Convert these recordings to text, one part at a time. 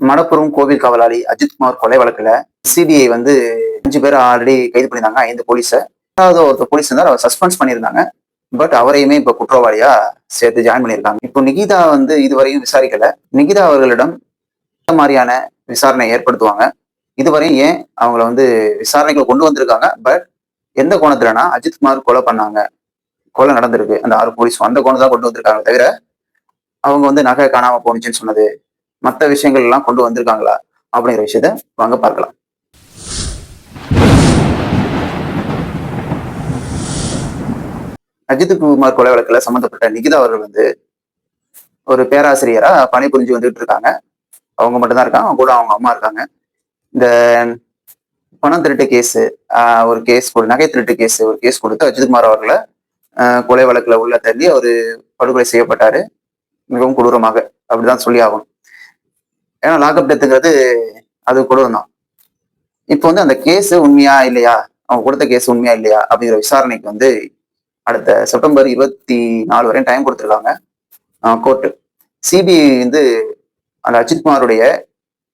மணப்புறம் கோவில் காவலாளி அஜித்குமார் கொலை வழக்குல சிபிஐ வந்து 5 பேர் ஆல்ரெடி கைது பண்ணியிருந்தாங்க. 5 போலீஸ. 6வது ஒருத்தர் போலீஸ் இருந்தார். அவர் சஸ்பென்ஸ் பண்ணியிருந்தாங்க. பட் அவரையுமே இப்ப குற்றவாளியா சேர்த்து ஜாயின் பண்ணியிருக்காங்க. இப்போ நிகிதா வந்து இதுவரையும் விசாரிக்கல. நிகிதா அவர்களிடம் இந்த மாதிரியான விசாரணை ஏற்படுத்துவாங்க. இதுவரையும் ஏன் அவங்கள வந்து விசாரணைகளை கொண்டு வந்திருக்காங்க. பட் எந்த கோணத்துலனா அஜித்குமார் கொலை பண்ணாங்க. கொலை நடந்திருக்கு. அந்த 6 போலீஸும் அந்த கோணத்தை தான் கொண்டு வந்திருக்காங்க தவிர, அவங்க வந்து நகை காணாம போணுச்சுன்னு சொன்னது, மத்த விஷயங்கள் எல்லாம் கொண்டு வந்திருக்காங்களா அப்படிங்கிற விஷயத்த வாங்க பார்க்கலாம். அஜித்குமார் கொலை வழக்குல சம்பந்தப்பட்ட நிகிதா அவர்கள் வந்து ஒரு பேராசிரியரா பணிபுரிஞ்சு வந்துட்டு இருக்காங்க. அவங்க மட்டும் தான் இருக்காங்க. அவங்க கூட அவங்க அம்மா இருக்காங்க. இந்த பணம் திருட்டு கேஸ், ஒரு கேஸ், ஒரு நகை திருட்டு கேஸ், ஒரு கேஸ் கொடுத்து அஜித்குமார் அவர்களை கொலை வழக்குல உள்ள தள்ளி அவரு படுகொலை செய்யப்பட்டாரு. மிகவும் கொடூரமாக, அப்படிதான் சொல்லி ஆகணும். ஏன்னா லாக்அப் டெத்துங்கிறது அது கொடூரம் தான். இப்போ வந்து அந்த கேஸ் உண்மையா இல்லையா, அவங்க கொடுத்த கேஸ் உண்மையா இல்லையா அப்படிங்கிற விசாரணைக்கு வந்து அடுத்த செப்டம்பர் 24 வரையும் டைம் கொடுத்துருக்காங்க கோர்ட்டு. சிபிஐ வந்து அந்த அஜித்குமாருடைய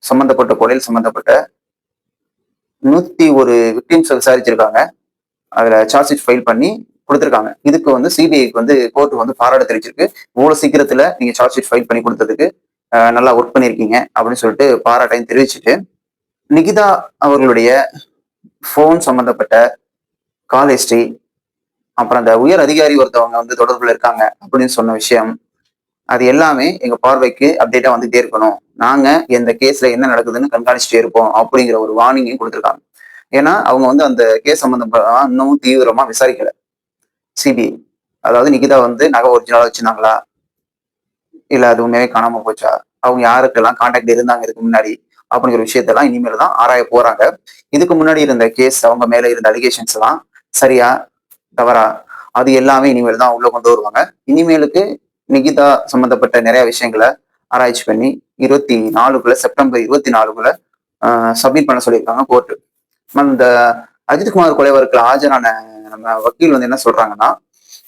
சம்பந்தப்பட்ட கொலையில் சம்பந்தப்பட்ட 101 விக்டிம்ஸை விசாரிச்சிருக்காங்க. அதுல சார்ஜ் ஷீட் ஃபைல் பண்ணி கொடுத்துருக்காங்க. இதுக்கு வந்து சிபிஐக்கு வந்து கோர்ட்டு வந்து பாராட்டு தெரிவிச்சிருக்கு. இவ்வளவு சீக்கிரத்துல நீங்க சார்ஜ் ஷீட் ஃபைல் பண்ணி கொடுத்ததுக்கு நல்லா ஒர்க் பண்ணியிருக்கீங்க அப்படின்னு சொல்லிட்டு பாராட்டையும் தெரிவிச்சுட்டு, நிகிதா அவர்களுடைய போன் சம்பந்தப்பட்ட கால் ஹிஸ்டரி, அப்புறம் அந்த உயர் அதிகாரி ஒருத்தவங்க வந்து தொடர்புல இருக்காங்க அப்படின்னு சொன்ன விஷயம், அது எல்லாமே எங்க பார்வைக்கு அப்டேட்டா வந்துட்டே இருக்கணும். நாங்க எந்த கேஸ்ல என்ன நடக்குதுன்னு கண்காணிச்சுட்டே இருப்போம் அப்படிங்கிற ஒரு வார்னிங்கையும் கொடுத்துருக்காங்க. ஏன்னா அவங்க வந்து அந்த கேஸ் சம்பந்தப்பட்ட இன்னமும் தீவிரமா விசாரிக்கல சிபிஐ. அதாவது நிகிதா வந்து நகை ஒரிஜினலா வச்சிருந்தாங்களா, இல்ல அது உண்மையாவே காணாம போச்சா, அவங்க யாருக்கெல்லாம் கான்டாக்ட் இருந்தாங்க இதுக்கு முன்னாடி அப்படிங்கிற விஷயத்தெல்லாம் இனிமேல் தான் ஆராய போறாங்க. இதுக்கு முன்னாடி இருந்த கேஸ், அவங்க மேல இருந்த அலிகேஷன்ஸ் எல்லாம் சரியா தவறா, அது எல்லாமே இனிமேல் தான் உள்ள கொண்டு வருவாங்க. இனிமேலுக்கு நிகிதா சம்பந்தப்பட்ட நிறைய விஷயங்களை ஆராய்ச்சி பண்ணி 24க்குள்ள, செப்டம்பர் 24க்குள்ள சப்மிட் பண்ண சொல்லியிருக்காங்க கோர்ட்டு. இந்த அஜித்குமார் கொலை வழக்குல ஆஜரான நம்ம வக்கீல் வந்து என்ன சொல்றாங்கன்னா,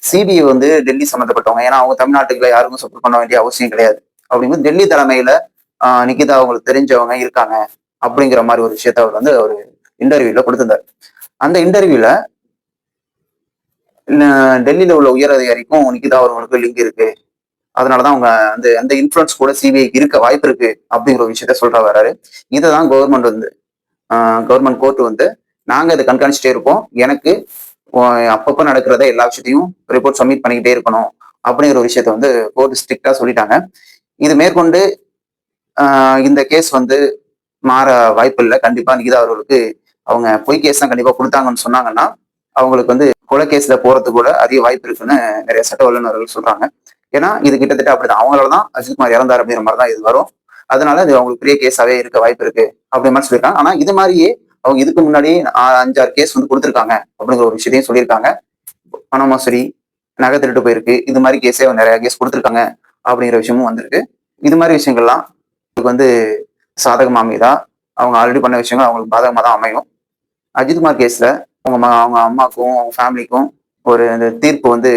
சிபிஐ வந்து டெல்லி சம்மந்தப்பட்டவங்க, ஏன்னா அவங்க தமிழ்நாட்டுக்குள்ள யாருக்கும் சப்போர்ட் பண்ண வேண்டிய அவசியம் கிடையாது. அப்படிங்கும்போது டெல்லி தலைமையில நிகிதா அவங்களுக்கு தெரிஞ்சவங்க இருக்காங்க அப்படிங்கிற மாதிரி ஒரு விஷயத்த அவர் வந்து ஒரு இன்டர்வியூல கொடுத்திருந்தார். அந்த இன்டர்வியூல டெல்லியில உள்ள உயர் அதிகாரிக்கும் நிகிதா அவர்களுக்கு லிங்க் இருக்கு, அதனாலதான் அவங்க அந்த இன்ஃபுளுன்ஸ் கூட சிபிஐக்கு இருக்க வாய்ப்பு இருக்கு அப்படிங்கிற ஒரு விஷயத்த சொல்ற வர்றாரு. இதைதான் கவர்மெண்ட் கோர்ட் வந்து நாங்க இதை கண்காணிச்சுட்டே இருப்போம், எனக்கு அப்பப்ப நடக்கிறத எல்லா விஷயத்தையும் ரிப்போர்ட் சப்மிட் பண்ணிக்கிட்டே இருக்கணும் அப்படிங்கிற ஒரு விஷயத்த வந்து கோர்ட் ஸ்ட்ரிக்டா சொல்லிட்டாங்க. இது மேற்கொண்டு இந்த கேஸ் வந்து மாற வாய்ப்பு இல்லை. கண்டிப்பா நிகிதா அவர்களுக்கு அவங்க பொய் கேஸ் தான் கண்டிப்பா கொடுத்தாங்கன்னு சொன்னாங்கன்னா, அவங்களுக்கு வந்து கொலை கேஸ்ல போறதுக்கு கூட அதிக வாய்ப்பு இருக்குன்னு நிறைய சட்ட வல்லுநர்கள் சொல்றாங்க. ஏன்னா இது கிட்டத்தட்ட அப்படிதான், அவங்களாலதான் அஜித்குமார் இறந்தார் அப்படிங்கிற மாதிரி தான் இது வரும். அதனால இது அவங்களுக்கு பெரிய கேஸாவே இருக்க வாய்ப்பு இருக்கு அப்படிங்கிற மாதிரி சொல்லியிருக்காங்க. ஆனா இது மாதிரியே அவங்க இதுக்கு முன்னாடி 5-6 கேஸ் வந்து கொடுத்துருக்காங்க அப்படிங்கிற ஒரு விஷயத்தையும் சொல்லியிருக்காங்க. பண மோசடி, நகை திருட்டு போயிருக்கு, இது மாதிரி கேஸே நிறைய கேஸ் கொடுத்துருக்காங்க அப்படிங்கிற விஷயமும் வந்திருக்கு. இது மாதிரி விஷயங்கள்லாம் வந்து சாதகமா அமைதா, அவங்க ஆல்ரெடி பண்ண விஷயங்கள் அவங்களுக்கு பாதகமா தான் அமையும். அஜித்குமார் கேஸ்ல அவங்க அம்மாக்கும் அவங்க ஃபேமிலிக்கும் ஒரு இந்த தீர்ப்பு வந்து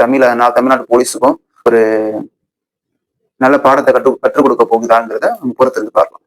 தமிழ்நாட்டு போலீஸுக்கும் ஒரு நல்ல பாடத்தை கற்றுக் கொடுக்க போகுதாங்கிறத பொறுத்திருந்து பார்க்கலாம்.